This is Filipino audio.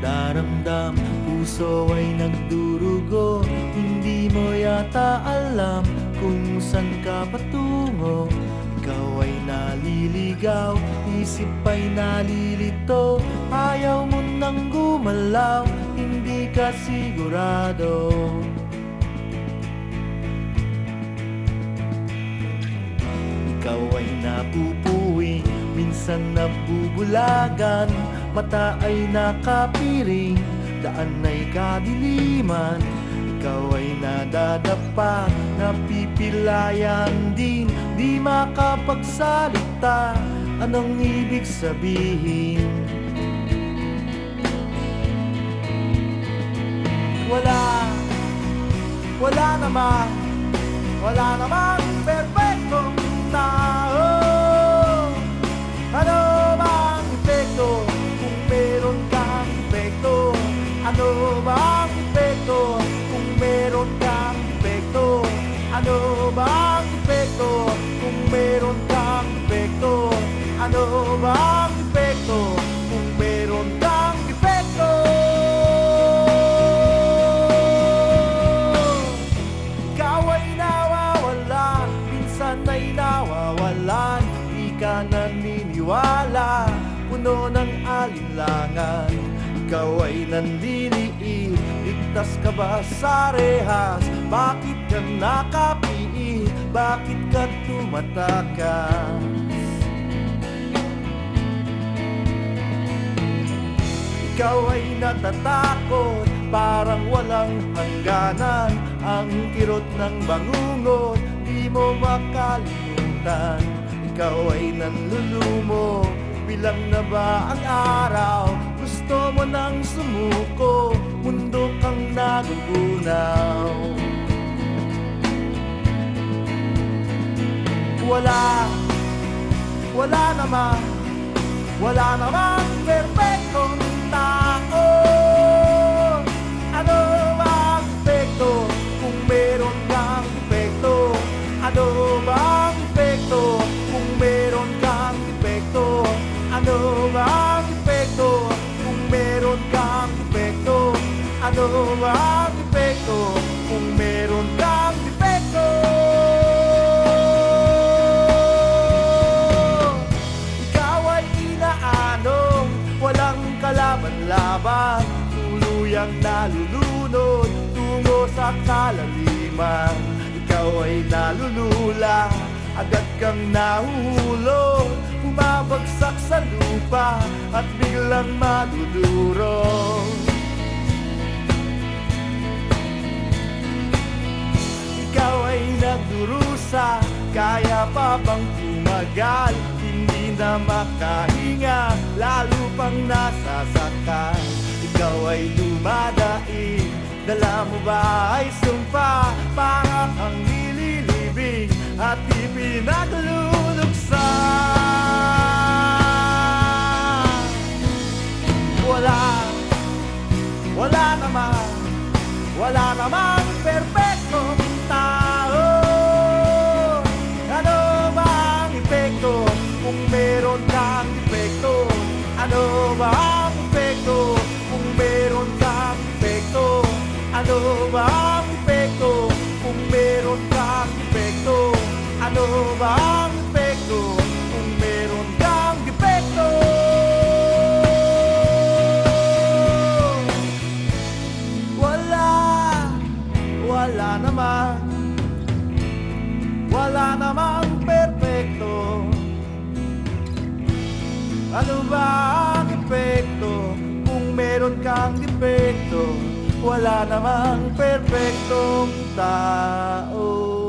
nagdaramdam, puso ay nagdurugo. Hindi mo yata alam kung saan ka patungo. Ikaw ay naliligaw, isip ay nalilito. Ayaw mo nang gumalaw, hindi ka sigurado. Ikaw ay napupuwi, minsan nabubulagan. Mata ay nakapiring, daan ay kadiliman. Ikaw ay nadadapa, napipilayan din. Di makapagsalita, anong ibig sabihin? Wala namang perfectong tao. Ano bang epekto kung meron kang epekto? Ano bang epekto kung meron kang epekto? Ano bang epekto kung meron kang epekto? Ano bang epekto kung meron kang epekto? Ikaw ay nawawala, minsan ay nawawalan. Di ka naniniwala, puno ng alinlangan. Ikaw ay nanliliit, ligtas ka ba sa rehas? Bakit ka nakapiit? Bakit ka tumatakas? Ikaw ay natatakot, parang walang hangganan. Ang kirot ng bangungot, di mo makalimutan. Ikaw ay nanlulumo, bilang na ba ang araw? Gusto mo nang sumuko, mundo kang nagugunaw. Wala namang perfectong tao. Ano bang epekto kung meron kang epekto? Ano bang epekto kung meron kang epekto? Ano bang epekto kung meron kang epekto? Ano bang epekto kung meron kang epekto? Ikaw ay inaanong walang kalaban-laban, tuluyang nalulunod tungo sa kalaliman. Ikaw ay nalulula, agad kang nahuhulog, bumabagsak sa lupa at biglang madudurog. Ikaw ay nagdurusa, kaya pa bang tumagal? Hindi na makahinga, lalo pang nasasaktan. Ikaw ay lumadaig, dala mo ba ay sumpa? Para kang nililibing at ipinagluluksa. Wala namang perpektong tao. Ano bang epekto kung meron kang epekto? Ano bang epekto kung meron kang epekto? Ano bang epekto kung meron kang epekto? Ano bang epekto kung meron kang epekto? Wala namang perpekto. Ano ba ang epekto kung meron kang depekto? Wala namang perpektong tao.